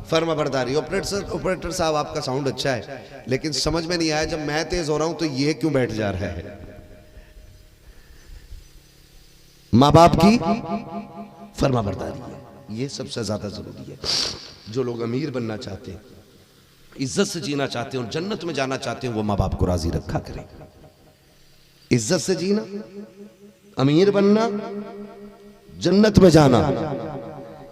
[SPEAKER 2] फर्माबरदारी। ऑपरेटर साहब आपका साउंड अच्छा है लेकिन समझ में नहीं आया, जब मैं तेज हो रहा हूं तो ये क्यों बैठ जा रहा है? माँ बाप की फर्माबरदारी है, ये सबसे ज्यादा जरूरी है। जो लोग अमीर बनना चाहते हैं, इज्जत से जीना चाहते हैं और जन्नत में जाना चाहते हैं वो माँ बाप को राजी रखा करें। इज्जत से जीना, अमीर बनना, जन्नत में जाना,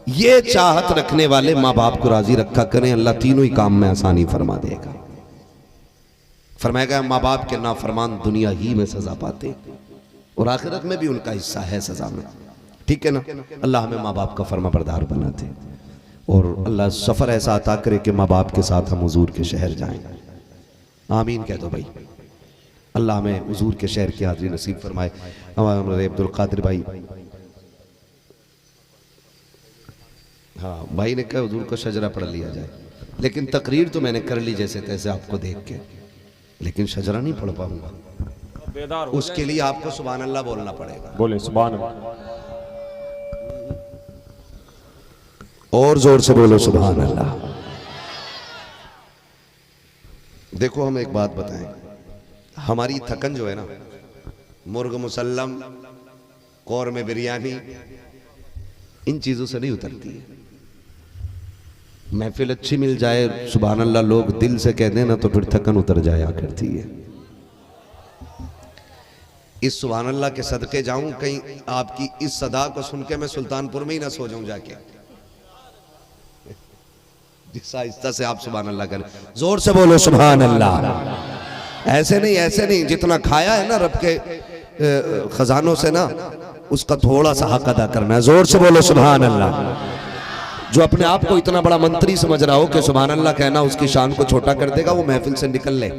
[SPEAKER 2] ये चाहत रखने वाले माँ बाप को राजी रखा करें, अल्लाह तीनों ही काम में आसानी फरमा देगा। फरमाएगा माँ बाप के नाफरमान दुनिया ही में सजा पाते और आखिरत में भी उनका हिस्सा है सजा में, ठीक है ना। अल्लाह हमें माँ बाप का फर्मा बरदार बनाते और अल्लाह सफ़र ऐसा अता करे कि माँ बाप के साथ हम हुजूर के शहर जाएं। आमीन कह दो भाई। अल्लाह हमें हुजूर के शहर की हाज़िरी नसीब फरमाए। हमारे अब्दुल कादिर भाई, हाँ भाई ने कहा हुजूर को शजरा पढ़ लिया जाए, लेकिन तकरीर तो मैंने कर ली जैसे तैसे आपको देख के, लेकिन शजरा नहीं पढ़ पाऊंगा।
[SPEAKER 3] बेदार
[SPEAKER 2] उसके लिए आपको सुभान अल्लाह बोलना पड़ेगा।
[SPEAKER 3] बोले सुभान अल्लाह।
[SPEAKER 2] और जोर से बोलो सुभान अल्लाह। देखो हम एक बात बताएं, हमारी थकन जो है ना, मुर्ग मुसल्लम, कौरमे बिरयानी, इन चीजों से नहीं उतरती है। महफिल अच्छी मिल जाए, सुभान अल्लाह लोग दिल से कह देना, तो फिर थकन उतर जाया करती है। इस सुभान अल्लाह के सदके जाऊं, कहीं आपकी इस सदा को सुन के मैं सुल्तानपुर में ही ना सो जाऊं जाके। जिस आहिस्ता से आप सुभान अल्लाह करें, जोर से बोलो सुभान अल्लाह। ऐसे नहीं, जितना खाया है ना रब के खजानों से ना, उसका थोड़ा सा हक अदा करना है। जोर से बोलो सुभान अल्लाह। जो अपने आप को इतना बड़ा मंत्री समझ रहा हो कि सुभान अल्लाह कहना उसकी शान को छोटा कर देगा, वो महफिल से निकल ले।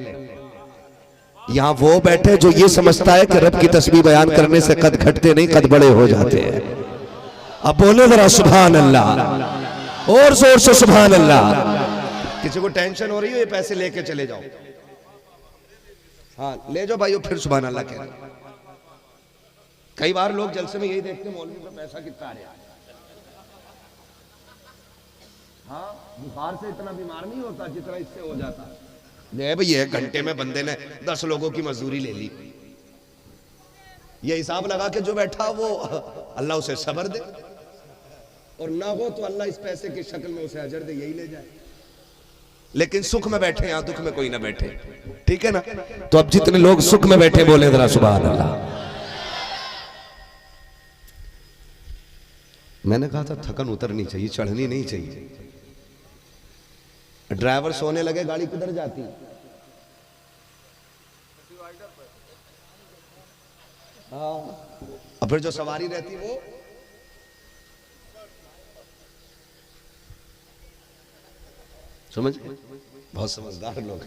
[SPEAKER 2] यहां वो बैठे जो ये समझता है कि रब की तस्बीह बयान करने से कद घटते नहीं, कद बड़े हो जाते हैं। अब बोले जरा सुभान अल्लाह, और जोर से सुभान अल्लाह। किसी को टेंशन हो रही हो, ये पैसे लेके चले जाओ, हाँ ले जाओ भाई, फिर सुभान अल्लाह कह रहे। कई बार लोग जलसे में यही देखते हैं मौलवी का पैसा कितना आ रहा है। हाँ, बुखार से इतना बीमार नहीं होता जितना इससे हो जाता है भाई। 1 घंटे में बंदे ने 10 लोगों की मजदूरी ले ली। ये हिसाब लगा के जो बैठा वो अल्लाह उसे सब्र दे, और ना हो तो अल्लाह इस पैसे की शक्ल में उसे अजर दे, यही ले जाए। लेकिन सुख में बैठे, यहां दुख में कोई ना बैठे, ठीक है ना। तो अब जितने लोग सुख में बैठे बोले जरा सुभान अल्लाह। मैंने कहा था थकन उतरनी चाहिए, चढ़नी नहीं चाहिए। ड्राइवर सोने लगे, गाड़ी किधर जाती? हाँ, और फिर जो सवारी रहती वो समझ, बहुत समझदार लोग,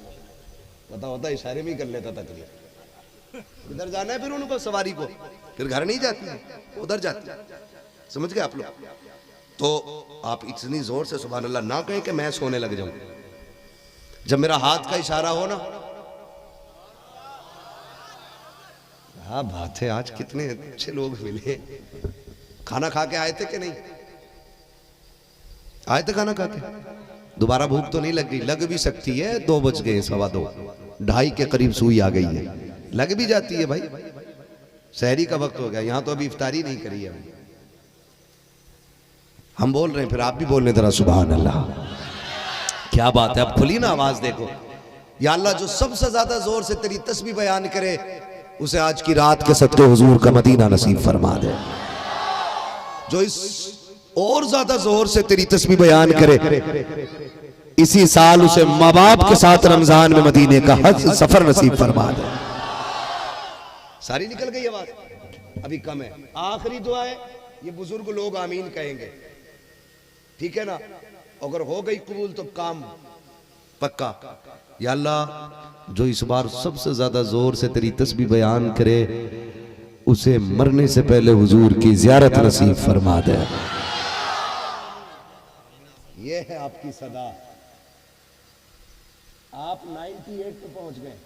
[SPEAKER 2] पता होता इशारे में ही कर लेता तकलीफ। इधर जाना है फिर उनको, सवारी को फिर घर नहीं जाती है, उधर जाती है। समझ गए आप लोग? तो आप इतनी जोर से सुभान अल्लाह ना कहें कि मैं सोने लग जाऊं। जब मेरा हाथ का इशारा हो ना, हाँ बात है, आज कितने अच्छे लोग मिले। खाना खा के आए थे कि नहीं आए थे? खाना खा के दोबारा भूख तो नहीं लग गई? लग भी सकती है, 2 बज गए, 2:15, 2:30 के करीब सुई आ गई है, लग भी जाती है भाई। सहरी का वक्त हो गया, यहां तो अभी इफ्तारी नहीं करी है। हम बोल रहे हैं, फिर आप भी बोल रहे जरा सुभान अल्लाह। क्या बात है। अब खुली ना आवाज, देखो या अल्लाह जो सबसे ज्यादा जोर से तेरी तस्बीह बयान करे, उसे आज की रात के सदके हुजूर का मदीना नसीब फरमा दे। जो इस और ज्यादा जोर से तेरी तस्बीह बयान करे, इसी साल उसे माँ बाप के साथ रमजान में मदीने का हज सफर नसीब फरमा दे। सारी निकल गई आवाज, अभी कम है। आखिरी दुआ है, ये बुजुर्ग लोग आमीन कहेंगे, ठीक है ना। अगर हो गई कबूल तो काम पक्का। या अल्लाह जो इस बार सबसे ज्यादा जोर से तेरी तस्बीह बयान करे, उसे मरने से पहले हुजूर की जियारत नसीब फरमा दे। ये है आपकी सदा। आप 98 पे पहुंच गए,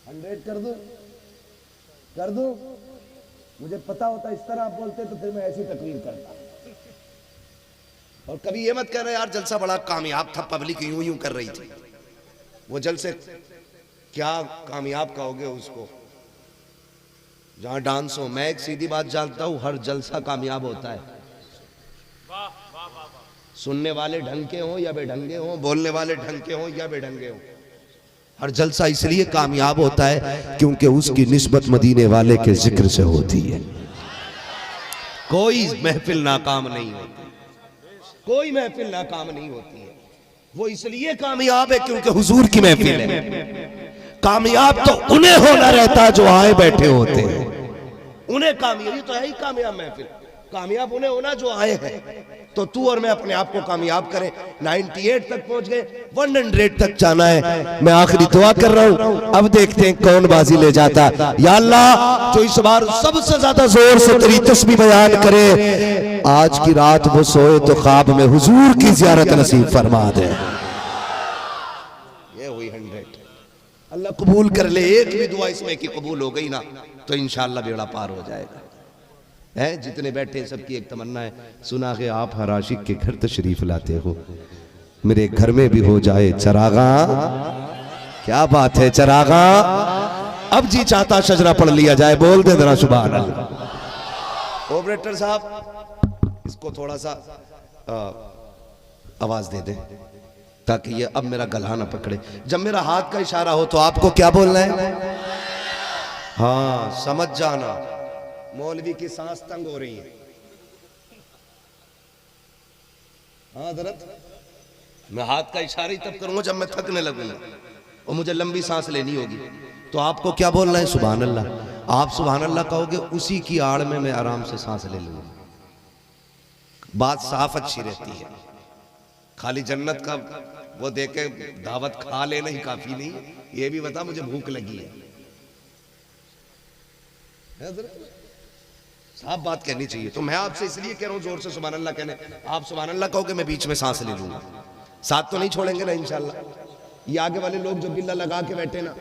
[SPEAKER 2] 100 कर दो, कर दो। मुझे पता होता इस तरह आप बोलते तो फिर मैं ऐसी तकरीर करता। और कभी ये मत कहना यार जलसा बड़ा कामयाब था, पब्लिक यूं यूं कर रही थी। वो जलसे क्या कामयाब कहोगे उसको जहां डांस हो। मैं एक सीधी बात जानता हूं, हर जलसा कामयाब होता है। सुनने वाले ढंग के हों या बेढंगे हों, बोलने वाले ढंग के हों या बेढंगे हों, हर जलसा इसलिए कामयाब होता है क्योंकि उसकी निस्बत मदीने वाले के जिक्र से होती है। कोई महफिल नाकाम नहीं होती, कोई महफिल नाकाम नहीं होती है। वो इसलिए कामयाब है क्योंकि हुजूर की महफिल है। कामयाब तो उन्हें होना रहता है जो आए बैठे होते हैं, उन्हें कामयाब, ये तो है ही कामयाब महफिल। कामयाब उन्हें होना जो आए हैं। तो तू और मैं अपने आप को कामयाब करें। 98 तक पहुंच गए, 100 तक जाना है। मैं आखिरी दुआ कर रहा हूं, अब देखते हैं कौन बाजी ले जाता। या अल्लाह, जो इस बार सबसे ज्यादा जोर से तेरी तस्बीह बयान करे, आज की रात वो सोए तो ख्वाब में हुजूर की जियारत नसीब फरमा दे। ये हुई 100। अल्लाह कबूल कर ले। एक भी दुआ इसमें की कबूल हो गई ना तो इंशाअल्लाह बेड़ा पार हो जाएगा। है जितने बैठे सबकी एक तमन्ना है, सुना के आप हर आशिक के घर तशरीफ लाते हो, मेरे घर में भी हो जाए चरागा। क्या बात है चरागा। अब जी चाहता शजरा पढ़ लिया जाए, बोल दे जरा सुभान अल्लाह। ऑपरेटर साहब इसको थोड़ा सा आवाज दे दे ताकि ये अब मेरा गला ना पकड़े। जब मेरा हाथ का इशारा हो तो आपको क्या बोलना है? हाँ समझ जाना। मौलवी की सांस तंग हो रही है। हाँ दरद, मैं हाथ का इशारा ही तब करूंगा जब मैं थकने लगूंगा और मुझे लंबी सांस लेनी होगी। तो आपको क्या बोलना है? सुभान अल्लाह। आप सुभान अल्लाह कहोगे, उसी की आड़ में मैं आराम से सांस ले लूंगा। बात साफ अच्छी रहती है। खाली जन्नत का वो देके दावत खा लेना ही काफी नहीं, ये भी बता मुझे भूख लगी है। साफ बात कहनी चाहिए। तो मैं आपसे इसलिए कह रहा हूं जोर से सुभान अल्लाह कहने। आप सुभान अल्लाह कहोगे, मैं बीच में सांस ले लूंगा। साथ तो नहीं छोड़ेंगे ना इंशाल्लाह। ये आगे वाले लोग जो बिल्ला लगा के बैठे ना,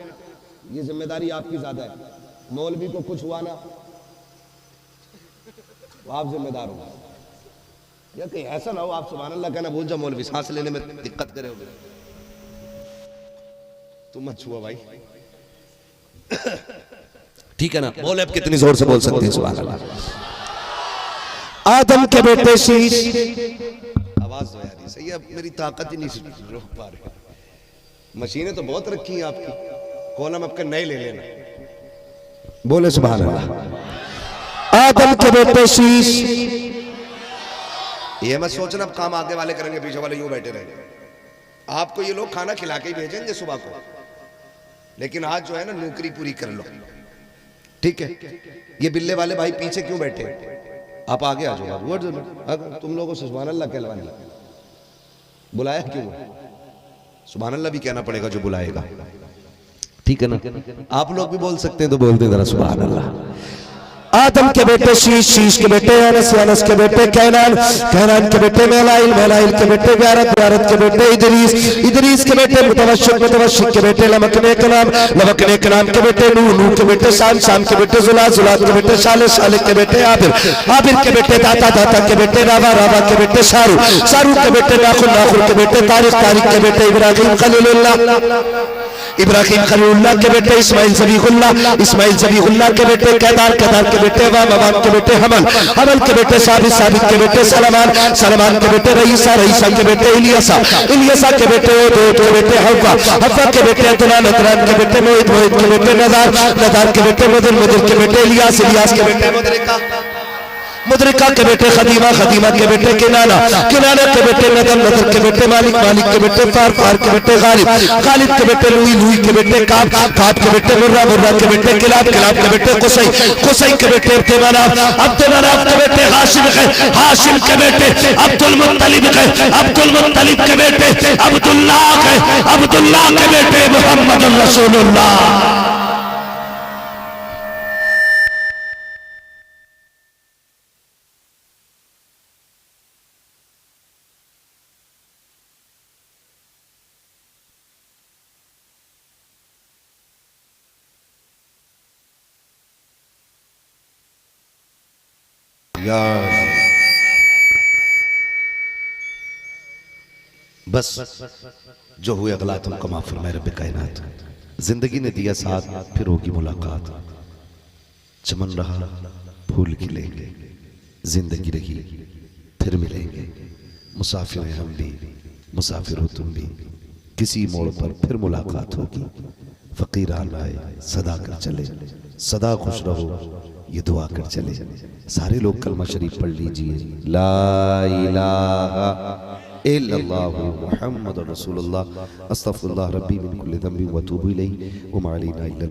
[SPEAKER 2] ये जिम्मेदारी आपकी ज्यादा है। मौलवी को कुछ हुआ ना तो आप जिम्मेदार हो। या कहीं ऐसा ना हो आप सुभान अल्लाह कहना भूल जाओ, मौलवी सांस लेने में दिक्कत करे। तुम मत छुआ भाई। ठीक है ना? बोले अब कितनी जोर से बोल सकते हैं सुभान अल्लाह। आदम के बेटे शीश, आवाज दो यार, सही है। मेरी ताकत ही नहीं रोक पा रही। मशीनें तो बहुत रखी हैं आपकी, कॉलम आपके नए ले लेना। बोले सुभान अल्लाह। आदम के बेटे शीश, ये मत सोचना अब काम आगे वाले करेंगे, पीछे वाले यूं बैठे रहेंगे। आपको ये लोग खाना खिला के ही भेजेंगे सुबह को, लेकिन आज जो है ना नौकरी पूरी कर लो, ठीक है? ये बिल्ले वाले भाई पीछे क्यों बैठे? आप आगे आ जाओ। तुम लोगों से सुभान अल्लाह कहलवानी बुलाया क्यों? सुभान अल्लाह भी कहना पड़ेगा जो बुलाएगा, ठीक है ना? आप लोग भी बोल सकते हैं तो बोल दे जरा सुभान अल्लाह। आदम के बेटे शीश, शीश के बेटे अनस, अनस के बेटे कैनान, कैनान के बेटे मेलाइल, मेलाइल के बेटे व्यारत, व्यारत के बेटे इदरीस, इदरीस के बेटे मुतवश्शिक, मुतवश्शिक के बेटे लमकने के नाम, लमकने के नाम के बेटे नूह, नूह के बेटे शाम, शाम के बेटे जुलात, जुलात के बेटे साले, साले के बेटे आबिर, आबिर के बेटे दाता, दाता के बेटे रावा, रावा के बेटे शारू, शारू के बेटे नाखुन, नाखुन के बेटे तारिक, तारिक के बेटे इब्राहिम खलीलुल्लाह, इब्राहिम खलीलुल्लाह के बेटे इस्माइल ज़बीहुल्लाह, इस्माइल ज़बीहुल्लाह के बेटे केदार, केदार के बेटे वाम, वाम के बेटे हमल, हमल के बेटे साबित, साबित के बेटे सलमान, सलमान के बेटे रईसा, रईसा के बेटे इलियासा, इलियासा के बेटे दो के बेटे हव्वा, हव्वा के बेटे अदनान, अदनान के बेटे मोहित, मोहित के बेटे नदार, नदार के बेटे मुदर, मुदर के बेटे इलियास, इलियास के बेटे मुदरिका, मुदरिका के बेटे खदीमा, खदीमा के बेटे किनाना, किनाना के बेटे नदर, नदर के बेटे मालिक, मालिक के बेटे फार, फार के बेटे गालिब, गालिब के बेटे लुई, लुई के बेटे काब, काब के बेटे मुर्रा, मुर्रा के बेटे किलाब, किलाब के बेटे कुसई, कुसई के बेटे अब्दुल्लाह, अब्दुल्लाह के बेटे हाशिम है, हाशिम के बेटे अब्दुल मुत्तलिब है, अब्दुल मुत्तलिब के बेटे अब्दुल्लाह है, अब्दुल्लाह के बेटे मोहम्मद रसूलुल्लाह। बस जो हुए अगला तुमको माफ फरमाए रब्बे कायनात। जिंदगी ने दिया साथ, फिर होगी मुलाकात। चमन रहा फूल खिलेंगे, जिंदगी रही फिर मिलेंगे। मुसाफिर हैं हम भी, मुसाफिर हो तुम भी, किसी मोड़ पर फिर मुलाकात होगी। फकीरान आए सदा कर चले, सदा खुश रहो ये दुआ कर चले। सारे लोग कलमा शरीफ पढ़ लीजिए, ला इलाहा इल्लल्लाहु मुहम्मदुर रसूलुल्लाह, अस्तगफिरुल्लाह रब्बी मिन कुल्ली ज़ंबिन व अतूबु इलैहि व मा अलैना इल्ला